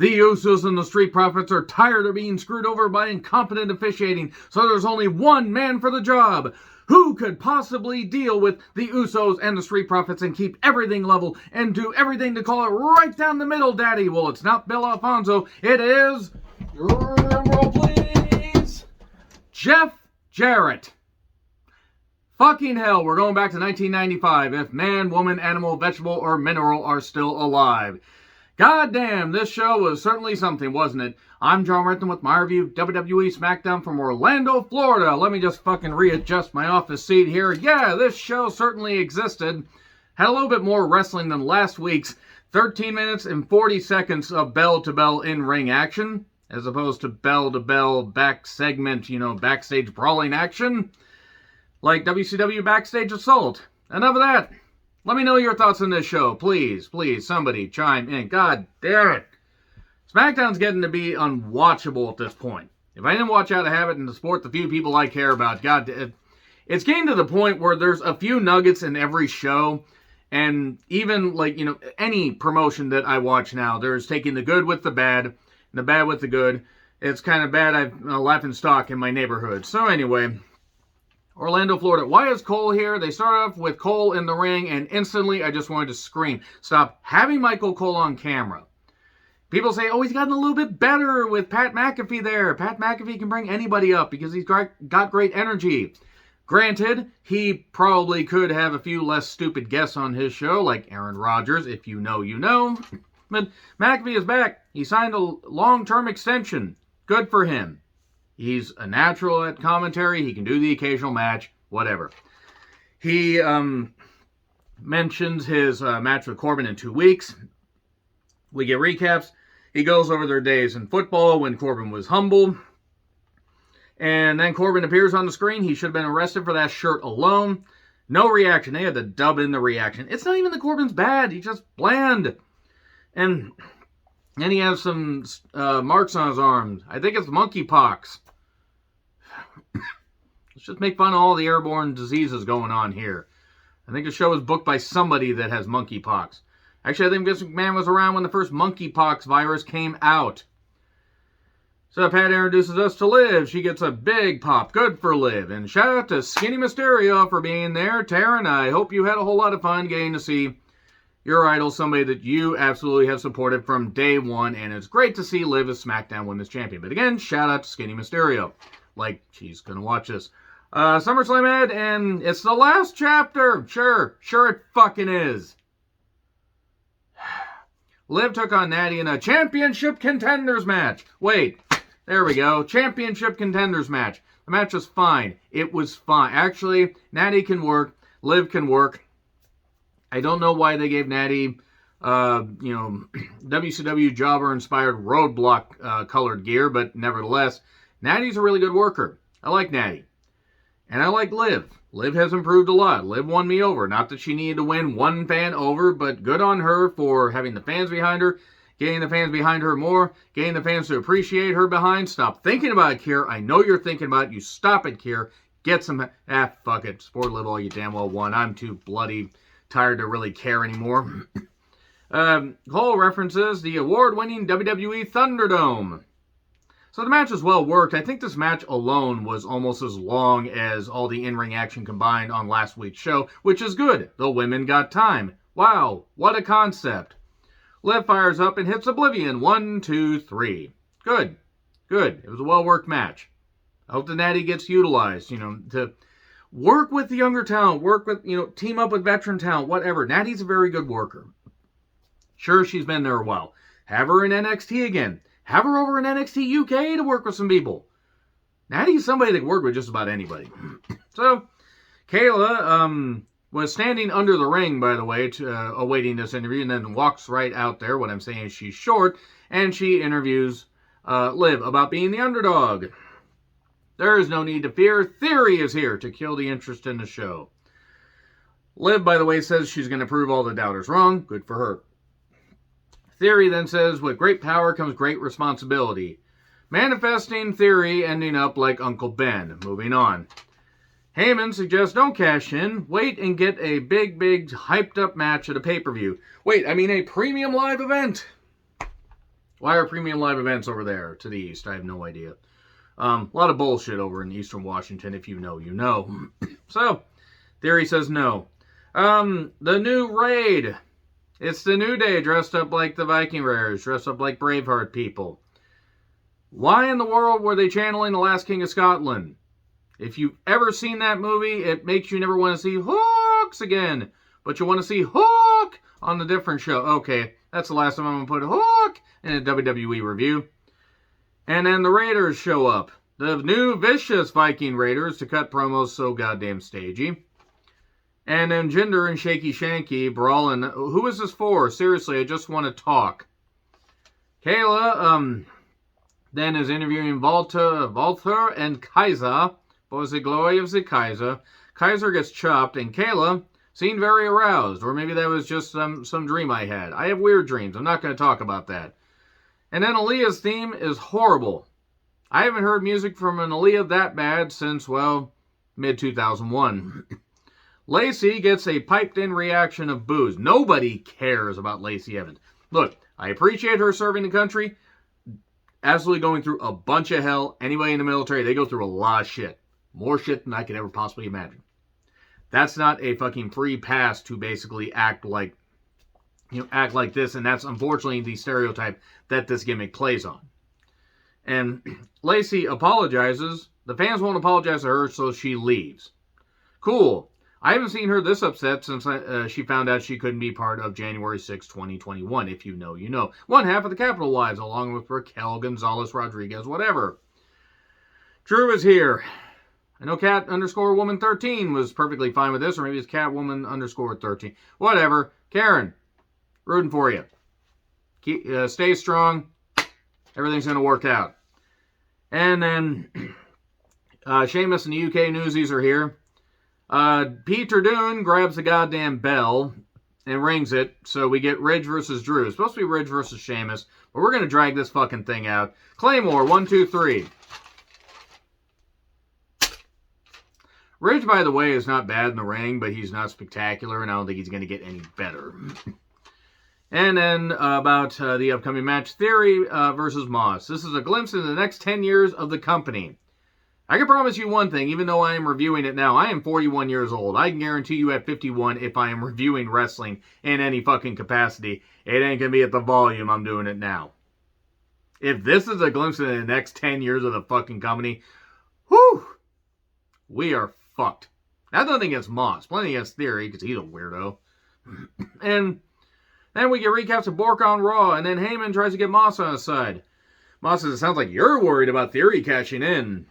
The Usos and the Street Profits are tired of being screwed over by incompetent officiating, so there's only one man for the job. Who could possibly deal with the Usos and the Street Profits and keep everything level and do everything to call it right down the middle, Daddy? Well, it's not Bill Alfonso. It is, drum roll please, Jeff Jarrett. Fucking hell, we're going back to 1995 if man, woman, animal, vegetable, or mineral are still alive. God damn, this show was certainly something, wasn't it? I'm John Renton with my review of WWE Smackdown from Orlando, Florida. Let me just fucking readjust my office seat here. Yeah, this show certainly existed. Had a little bit more wrestling than last week's 13 minutes and 40 seconds of bell-to-bell in-ring action, as opposed to bell-to-bell back segment, backstage brawling action, like WCW Backstage Assault. Enough of that. Let me know your thoughts on this show. Please, somebody chime in. God damn it. SmackDown's getting to be unwatchable at this point. If I didn't watch out of habit and to support the few people I care about, God, it's getting to the point where there's a few nuggets in every show. And even, any promotion that I watch now, there's taking the good with the bad, and the bad with the good. It's kind of bad. I've laughing stock in my neighborhood. So anyway, Orlando, Florida. Why is Cole here? They start off with Cole in the ring, and instantly I just wanted to scream. Stop having Michael Cole on camera. People say, oh, he's gotten a little bit better with Pat McAfee there. Pat McAfee can bring anybody up because he's got great energy. Granted, he probably could have a few less stupid guests on his show, like Aaron Rodgers, if you know, you know. But McAfee is back. He signed a long-term extension. Good for him. He's a natural at commentary. He can do the occasional match, whatever. He mentions his match with Corbin in 2 weeks. We get recaps. He goes over their days in football when Corbin was humble. And then Corbin appears on the screen. He should have been arrested for that shirt alone. No reaction. They had to dub in the reaction. It's not even that Corbin's bad. He's just bland. And he has some marks on his arms. I think it's monkeypox. Let's just make fun of all the airborne diseases going on here. I think the show is booked by somebody that has monkeypox. Actually, I think Vince McMahon was around when the first monkeypox virus came out. So Pat introduces us to Liv. She gets a big pop. Good for Liv. And shout out to Skinny Mysterio for being there. Taryn, I hope you had a whole lot of fun getting to see your idol, somebody that you absolutely have supported from day one. And it's great to see Liv as SmackDown Women's Champion. But again, shout out to Skinny Mysterio. Like, she's going to watch this. SummerSlam Ed, and it's the last chapter. Sure it fucking is. Liv took on Natty in a championship contenders match. Wait, there we go. Championship contenders match. The match was fine. It was fine. Actually, Natty can work. Liv can work. I don't know why they gave Natty, WCW jobber-inspired roadblock colored gear, but nevertheless, Natty's a really good worker. I like Natty. And I like Liv. Liv has improved a lot. Liv won me over. Not that she needed to win one fan over, but good on her for having the fans behind her, getting the fans behind her more, getting the fans to appreciate her behind. Stop thinking about it, Kier. I know you're thinking about it. You stop it, Kier. Get some... fuck it. Support Liv all you damn well won. I'm too bloody tired to really care anymore. Cole references the award-winning WWE Thunderdome. So the match is well worked. I think this match alone was almost as long as all the in-ring action combined on last week's show, which is good. The women got time. Wow, what a concept. Liv fires up and hits Oblivion. 1, 2, 3. Good. It was a well-worked match. I hope the Natty gets utilized, to work with the younger talent, work with, team up with veteran talent, whatever. Natty's a very good worker. Sure, she's been there a while. Have her in NXT again. Have her over in NXT UK to work with some people. Natty's somebody that can work with just about anybody. So, Kayla was standing under the ring, by the way, awaiting this interview, and then walks right out there. What I'm saying is she's short, and she interviews Liv about being the underdog. There is no need to fear. Theory is here to kill the interest in the show. Liv, by the way, says she's going to prove all the doubters wrong. Good for her. Theory then says, with great power comes great responsibility. Manifesting Theory ending up like Uncle Ben. Moving on. Heyman suggests don't cash in. Wait and get a big, hyped up match at a pay-per-view. Wait, I mean a premium live event. Why are premium live events over there to the east? I have no idea. A lot of bullshit over in eastern Washington. If you know, you know. So, Theory says no. The new raid. It's the New Day dressed up like the Viking Raiders, dressed up like Braveheart people. Why in the world were they channeling The Last King of Scotland? If you've ever seen that movie, it makes you never want to see Hooks again. But you want to see Hook on the different show. Okay, that's the last time I'm going to put Hook in a WWE review. And then the Raiders show up. The new vicious Viking Raiders to cut promos so goddamn stagey. And then Jinder and Shaky Shanky brawling. Who is this for? Seriously, I just want to talk. Kayla, then is interviewing Walter and Kaiser for the glory of the Kaiser. Kaiser gets chopped, and Kayla seemed very aroused. Or maybe that was just some dream I had. I have weird dreams. I'm not going to talk about that. And then Aaliyah's theme is horrible. I haven't heard music from an Aaliyah that bad since, well, mid-2001. Lacey gets a piped-in reaction of boos. Nobody cares about Lacey Evans. Look, I appreciate her serving the country. Absolutely going through a bunch of hell. Anybody in the military, they go through a lot of shit. More shit than I could ever possibly imagine. That's not a fucking free pass to basically act like this, and that's unfortunately the stereotype that this gimmick plays on. And Lacey apologizes. The fans won't apologize to her, so she leaves. Cool. I haven't seen her this upset since she found out she couldn't be part of January 6, 2021. If you know, you know. One half of the Capitol Wives, along with Raquel Gonzalez Rodriguez, whatever. Drew is here. I know Cat_woman13 was perfectly fine with this, or maybe it's Catwoman_13. Whatever. Karen, rooting for you. Stay strong. Everything's going to work out. And then Sheamus and the UK Newsies are here. Peter Dunne grabs the goddamn bell and rings it, so we get Ridge versus Drew. It's supposed to be Ridge versus Sheamus, but we're going to drag this fucking thing out. Claymore, 1, 2, 3. Ridge, by the way, is not bad in the ring, but he's not spectacular, and I don't think he's going to get any better. And then about the upcoming match, Theory versus Moss. This is a glimpse into the next 10 years of the company. I can promise you one thing, even though I am reviewing it now, I am 41 years old. I can guarantee you at 51, if I am reviewing wrestling in any fucking capacity, it ain't going to be at the volume I'm doing it now. If this is a glimpse into the next 10 years of the fucking company, whew, we are fucked. That's nothing against Moss, plenty against Theory, because he's a weirdo. And then we get recaps of Bork on Raw, and then Heyman tries to get Moss on his side. Moss says, it sounds like you're worried about Theory cashing in.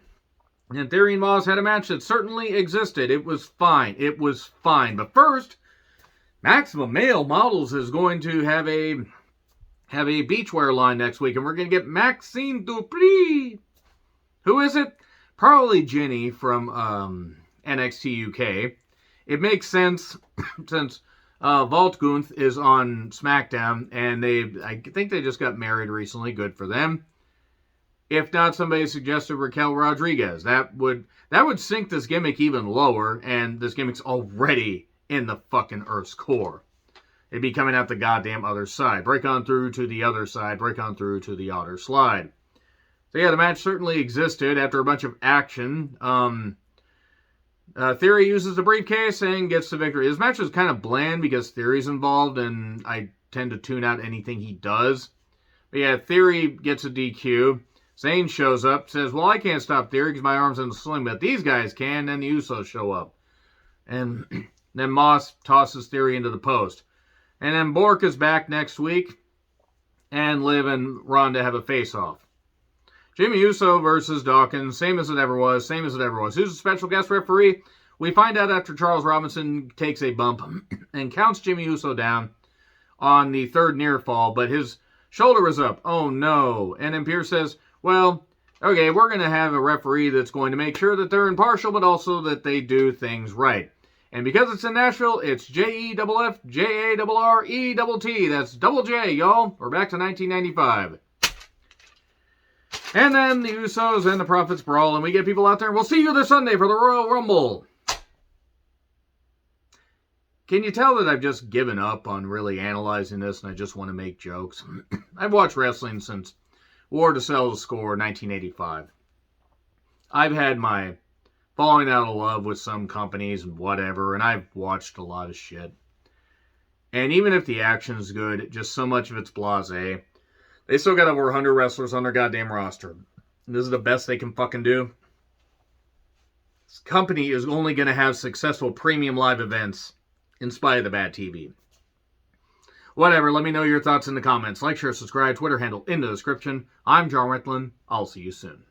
And Theory and Moss had a match that certainly existed. It was fine. It was fine. But first, Maximum Male Models is going to have a beachwear line next week. And we're going to get Maxine Dupree. Who is it? Probably Jenny from NXT UK. It makes sense since Vault Gunther is on Smackdown. And I think they just got married recently. Good for them. If not, somebody suggested Raquel Rodriguez. That would sink this gimmick even lower, and this gimmick's already in the fucking Earth's core. It'd be coming out the goddamn other side. Break on through to the other side. Break on through to the outer slide. So yeah, the match certainly existed after a bunch of action. Theory uses the briefcase and gets the victory. This match is kind of bland because Theory's involved, and I tend to tune out anything he does. But yeah, Theory gets a DQ. Zayn shows up, says, well, I can't stop Theory because my arm's in the sling, but these guys can, and the Usos show up. And then Moss tosses Theory into the post. And then Bork is back next week, and Liv and Ronda have a face-off. Jimmy Uso versus Dawkins, same as it ever was. Who's the special guest referee? We find out after Charles Robinson takes a bump and counts Jimmy Uso down on the third near fall, but his shoulder was up. Oh, no. And then Pierce says, well, okay, we're going to have a referee that's going to make sure that they're impartial, but also that they do things right. And because it's in Nashville, it's JEFFJARRETT. That's double J, y'all. We're back to 1995. And then the Usos and the Profits brawl, and we get people out there. We'll see you this Sunday for the Royal Rumble. Can you tell that I've just given up on really analyzing this and I just want to make jokes? I've watched wrestling since War to Sell the Score 1985. I've had my falling out of love with some companies and whatever, and I've watched a lot of shit. And even if the action's good, just so much of it's blasé. They still got over 100 wrestlers on their goddamn roster. And this is the best they can fucking do. This company is only going to have successful premium live events in spite of the bad TV. Whatever, let me know your thoughts in the comments. Like, share, subscribe, Twitter handle in the description. I'm John Ritlin. I'll see you soon.